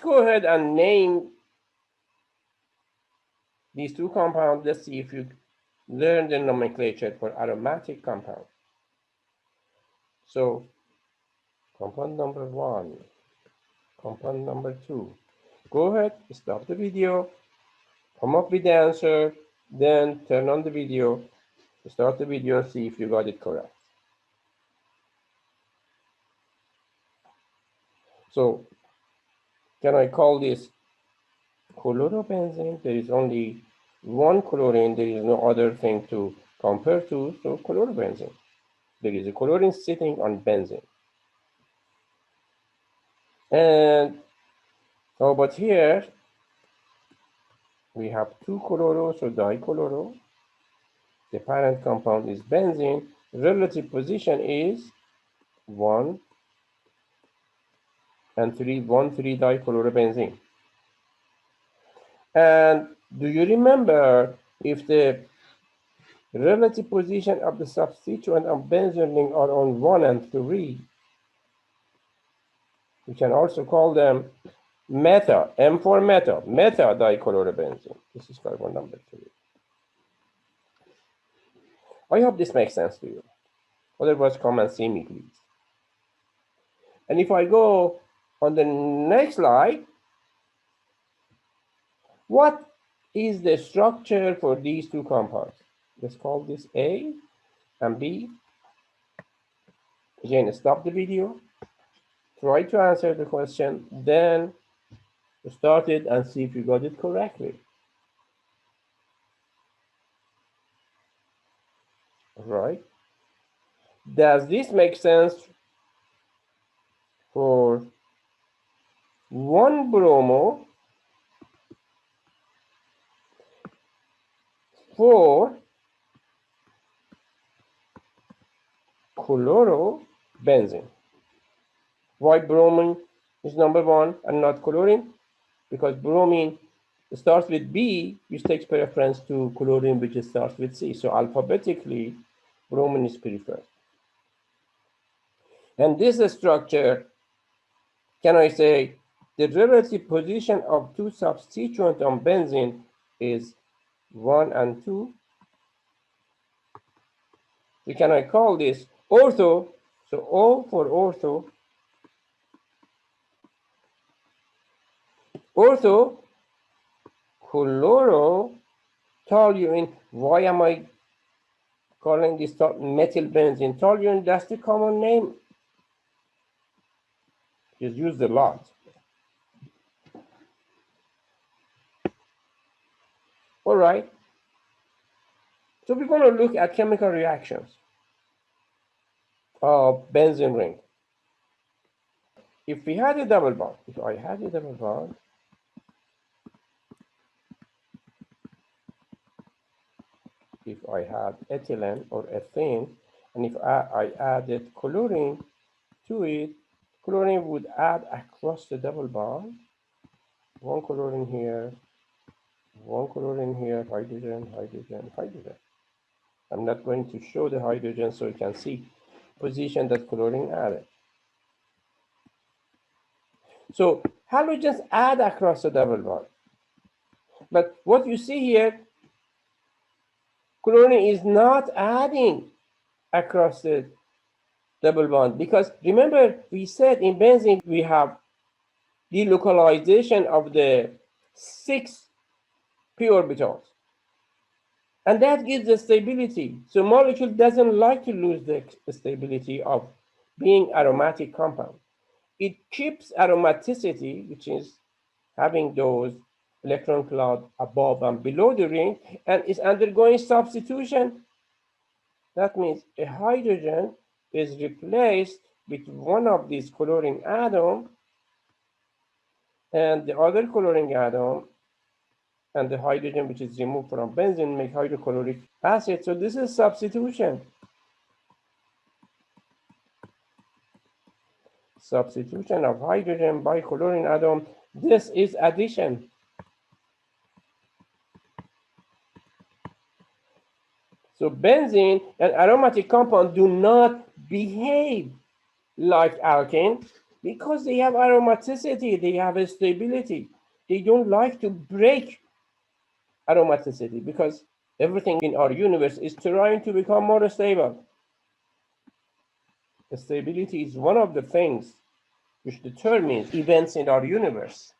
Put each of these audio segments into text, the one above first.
go ahead and name these two compounds. Let's see if you learn the nomenclature for aromatic compound. So compound number 1, compound number 2. Go ahead, stop the video, come up with the answer, then turn on the video, start the video and see if you got it correct. So can I call this chlorobenzene? There is only one chlorine, there is no other thing to compare to, so chlorobenzene. There is a chlorine sitting on benzene. And how about here? We have two chloro, so dichloro. The parent compound is benzene. Relative position is 1 and 3, 1,3 dichlorobenzene. And do you remember if the relative position of the substituent of benzene ring are on 1 and 3, we can also call them meta, M for meta, meta dichlorobenzene. This is carbon number 3. I hope this makes sense to you. Otherwise, come and see me, please. And if I go on the next slide, what is the structure for these two compounds? Let's call this A and B. Again, stop the video, try to answer the question, then start it and see if you got it correctly. Right? Does this make sense for 1 bromo, 4 chlorobenzene? Why bromine is number 1 and not chlorine? Because bromine starts with B, which takes preference to chlorine, which starts with C. So alphabetically, bromine is preferred. And this structure, can I say, the relative position of two substituents on benzene is 1 and 2. So can I call this ortho? So O for ortho. Ortho chlorotoluene. Why am I calling this methylbenzene? Toluene, that's the common name. It's used a lot. All right. So we're going to look at chemical reactions of benzene ring. If we had a double bond, if I had a double bond, if I had ethylene or ethene, and if I added chlorine to it, chlorine would add across the double bond. 1 chlorine here, 1 chlorine here, hydrogen, hydrogen, hydrogen. I'm not going to show the hydrogen so you can see position that chlorine added. So halogens add across the double bond. But what you see here, chlorine is not adding across the double bond, because remember we said in benzene we have delocalization of the 6 p orbitals, and that gives the stability. So molecule doesn't like to lose the stability of being aromatic compound. It keeps aromaticity, which is having those electron cloud above and below the ring, and is undergoing substitution. That means a hydrogen is replaced with one of these chlorine atom, and the other chlorine atom and the hydrogen which is removed from benzene make hydrochloric acid. So this is substitution. Substitution of hydrogen by chlorine atom. This is addition. So benzene and aromatic compound do not behave like alkane. Because they have aromaticity, they have a stability. They don't like to break aromaticity because everything in our universe is trying to become more stable. Stability is one of the things which determines events in our universe.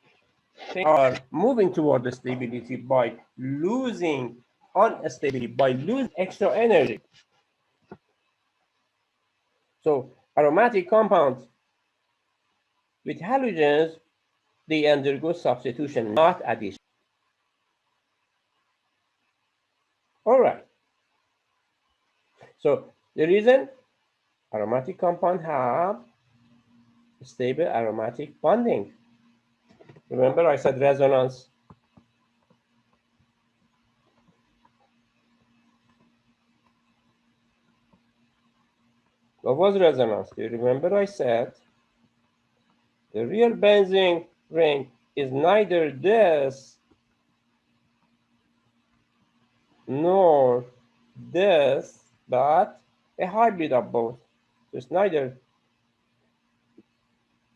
They are moving toward the stability by losing unstability, by losing extra energy. So aromatic compounds with halogens, they undergo substitution, not addition. All right. So the reason aromatic compounds have stable aromatic bonding. Remember I said resonance. What was resonance? Do you remember I said the real benzene ring is neither this nor this, but a hybrid of both. So it's neither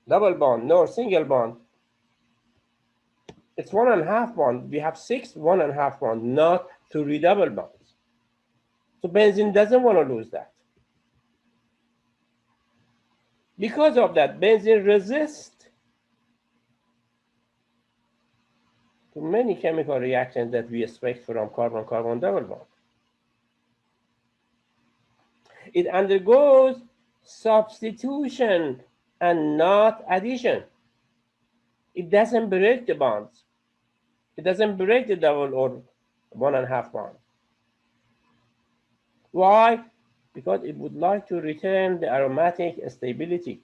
double bond nor single bond. It's 1.5 bond. We have 6 1.5 bond, not 3 double bonds. So benzene doesn't want to lose that. Because of that, benzene resists to many chemical reactions that we expect from carbon-carbon double bond. It undergoes substitution and not addition. It doesn't break the bonds. It doesn't break the double or 1.5 bond. Why? Because it would like to retain the aromatic stability.